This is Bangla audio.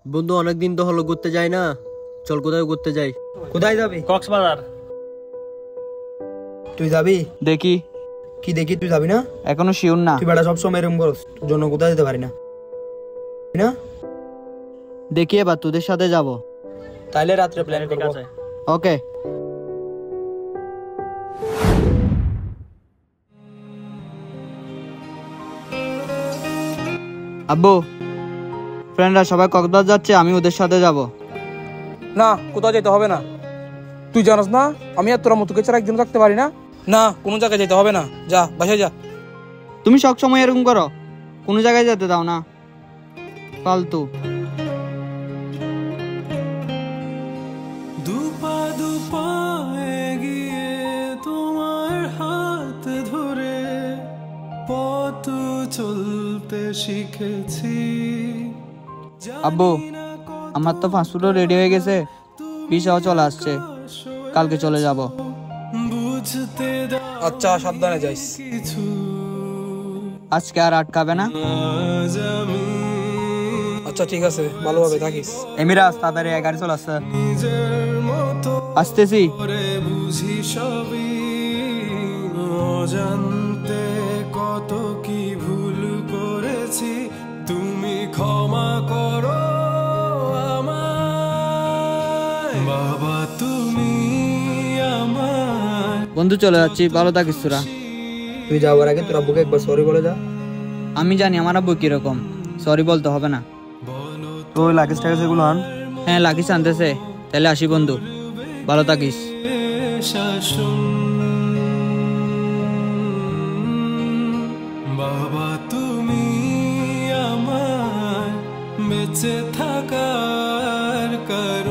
বন্ধু অনেকদিন তো হলো ঘুরতে যাই না, চল কোথায় ঘুরতে যাই। কোথায় যাবি? কক্সবাজার। তুই যাবি? দেখি। কি দেখি? তুই যাবি না? এখনো শিওর না। তুই বেটা সবসময় এরকম করস, তোর জন্য কোথায় যেতে পারি না না। দেখি এবার তোদের সাথে যাব। তাইলে রাত্রে প্ল্যান ঠিক করব। আছে, ওকে। আব্বু, ফ্রেন্ডরা সবাই কক্সবাজার যাচ্ছে, আমি ওদের সাথে যাব। না, কোথাও যেতে হবে না। তুই জানাস না আমি আর তোরা মতুকে ছাড়া একদিন থাকতে পারি না। না, কোনো জায়গায় যেতে হবে না, যা বাসায় যা। তুমি সব সময় এরকম করো, কোনো জায়গায় যেতে দাও না, ফালতু। দুপা দুপা এগিয়ে তোমার হাত ধরে পথ চলতে শিখেছি। আব্বু, আমার তো ফাস্টফুডও রেডি হয়ে গেছে, ভিসাও চলে আসছে, কালকে চলে যাব। বুঝতে আচ্ছা, সাবধানে যাইস। কিছু আজকে আর আটকাবে না? আজ আমি আচ্ছা ঠিক আছে, ভালোভাবে থাকিস। এমিরাজ, তাড়াতাড়ি গাড়ি চলে আসছে। নিজের মতো আসতেছি। করে বুঝি সবই, অজান্তে কত কি ভুল করেছি, তুমি ক্ষমা করো আমায় বাবা, তুমি আমার। বন্ধু চলে যাচ্ছি, ভালো থাকিস তোরা। তুই যাওয়ার আগে তোর আব্বুকে একবার সরি বলে যা। আমি জানি আমার আব্বু কিরকম, সরি বলতে হবে না। তো লাগেজ টাগেজ এগুলো আন। হ্যাঁ, লাগিস আনতেছে। তাহলে আসি বন্ধু, ভালো থাকিস। শাসন বাবা, তুমি আমার বেঁচে থাকার কারণ।